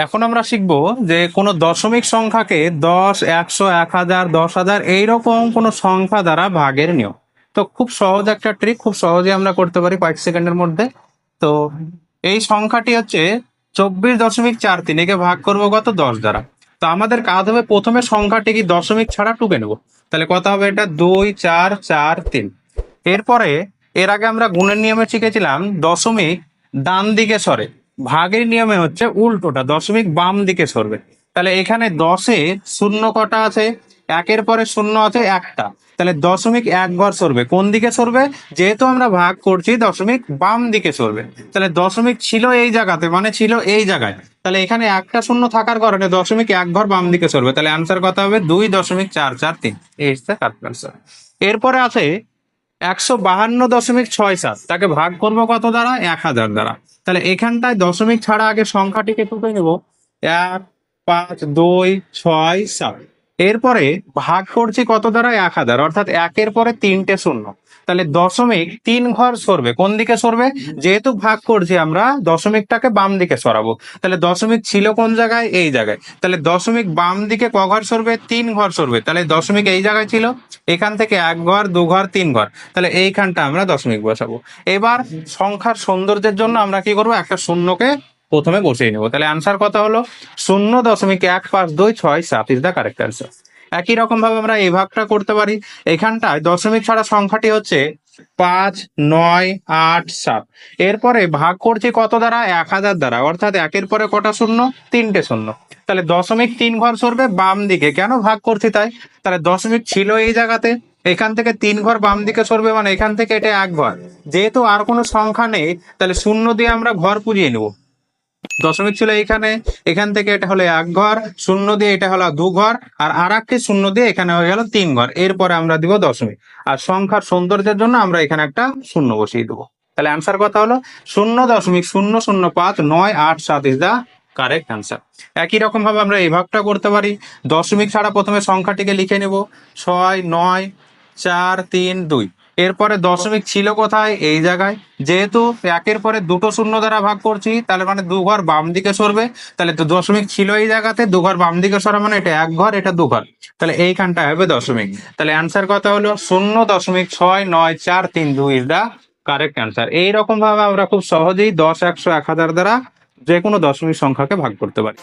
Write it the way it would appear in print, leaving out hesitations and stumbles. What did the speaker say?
এখন আমরা শিখবো যে কোনো দশমিক সংখ্যাকে 10, 100, 1000, 10,000 এইরকম কোনো সংখ্যা দ্বারা ভাগের নিয়ম। তো খুব সহজ একটা ট্রিক, খুব সহজে আমরা করতে পারি কয়েক সেকেন্ডের মধ্যে। তো এই সংখ্যাটি হচ্ছে 24.43, একে ভাগ করবো কত 10 দ্বারা। তো আমাদের কাজ হবে প্রথমে সংখ্যাটি কি দশমিক ছাড়া টুকে নেবো। তাহলে কত হবে এটা 2, 4, 4, 3। এরপরে এর আগে আমরা গুণের নিয়মে শিখেছিলাম দশমিক ডান দিকে সরে, ভাগের নিয়মে হচ্ছে উল্টোটা, দশমিক বাম দিকে সরবে। তাহলে এখানে 10-এ শূন্য কটা আছে? একের পরে শূন্য আছে একটা। তাহলে দশমিক এক ঘর সরবে, কোন দিকে সরবে? যেহেতু আমরা ভাগ করছি দশমিক বাম দিকে সরবে। তাহলে দশমিক ছিল এই জায়গাতে, মানে ছিল এই জায়গায়। তাহলে এখানে একটা শূন্য থাকার কারণে দশমিক এক ঘর বাম দিকে সরবে। তাহলে আনসার কত হবে 2.443। এই হচ্ছে কারেক্ট আনসার। এরপরে আছে 152.67, তাকে ভাগ করবো কত দ্বারা? 1000 দ্বারা। তাহলে এখানটায় দশমিক ছাড়া আগে সংখ্যাটিকে টুকে নেব, 1, 5, 2, 6, 7। এরপরে ভাগ করছি কত দ্বারা? 1000, অর্থাৎ একের পরে তিনটে শূন্য। তাহলে দশমিক তিন ঘর সরবে, কোন দিকে সরবে? যেহেতু ভাগ করছি আমরা দশমিকটাকে বাম দিকে সরাবো। তাহলে দশমিক ছিল কোন জায়গায়? এই জায়গায়। তাহলে দশমিক বাম দিকে ক ঘর সরবে? তিন ঘর সরবে। তাহলে দশমিক এই জায়গায় ছিল, এখান থেকে এক ঘর, দু ঘর, তিন ঘর। তাহলে এইখানটা আমরা দশমিক বসাবো। এবার সংখ্যার সৌন্দর্যের জন্য আমরা কি করবো? একটা শূন্যকে প্রথমে বসিয়ে নেবো। তাহলে আনসার কত হলো? 0.1526 ইজ দ্য কারেক্ট আনসার। একই রকম ভাবে আমরা এই ভাগটা করতে পারি। এখানটায় দশমিক ছাড়া সংখ্যাটি হচ্ছে 5, 9, 8, 7। এরপরে ভাগ করছি কত দ্বারা? 1000 দ্বারা, অর্থাৎ একের পরে কটা শূন্য? তিনটে শূন্য। তাহলে দশমিক তিন ঘর সরবে বাম দিকে, কেন? ভাগ করছি তাই। তাহলে দশমিক ছিল এই জায়গাতে, এখান থেকে তিন ঘর বাম দিকে সরবে, মানে এখান থেকে এটা এক ঘর। যেহেতু আর কোনো সংখ্যা নেই, তাহলে শূন্য দিয়ে আমরা ঘর পুজিয়ে নেব। দশমিক ছিল এইখানে, এখান থেকে এটা হলো এক ঘর, শূন্য দিয়ে এটা হলো দু ঘর, আর একটি শূন্য দিয়ে এখানে হয়ে গেল তিন ঘর। এরপরে আমরা দিব দশমিক। আর সংখ্যার সৌন্দর্যের জন্য আমরা এখানে একটা শূন্য বসিয়ে দেবো। তাহলে অ্যান্সার কথা হলো 0.005987 ইজ দা কারেক্ট অ্যান্সার। একই রকম ভাবে আমরা এই ভাগটা করতে পারি। দশমিক ছাড়া প্রথমে সংখ্যাটিকে লিখে নেব, 6, 9, 4, 3, 2। এরপরে দশমিক ছিল কোথায়? এই জায়গায়। যেহেতু একের পরে দুটো শূন্য দ্বারা ভাগ করছি, তাহলে মানে দু ঘর বাম দিকে সরবে। তাহলে তো দশমিক ছিল এই জায়গাতে, দু ঘর বাম দিকে সরা মানে এটা এক ঘর, এটা দু ঘর। তাহলে এইখানটা হবে দশমিক। তাহলে অ্যান্সার কত হলো? 0.6943 ইজ দা কারেক্ট অ্যান্সার। এইরকম ভাবে আমরা খুব সহজেই 10, 100, 1000 দ্বারা যে কোনো দশমিক সংখ্যাকে ভাগ করতে পারি।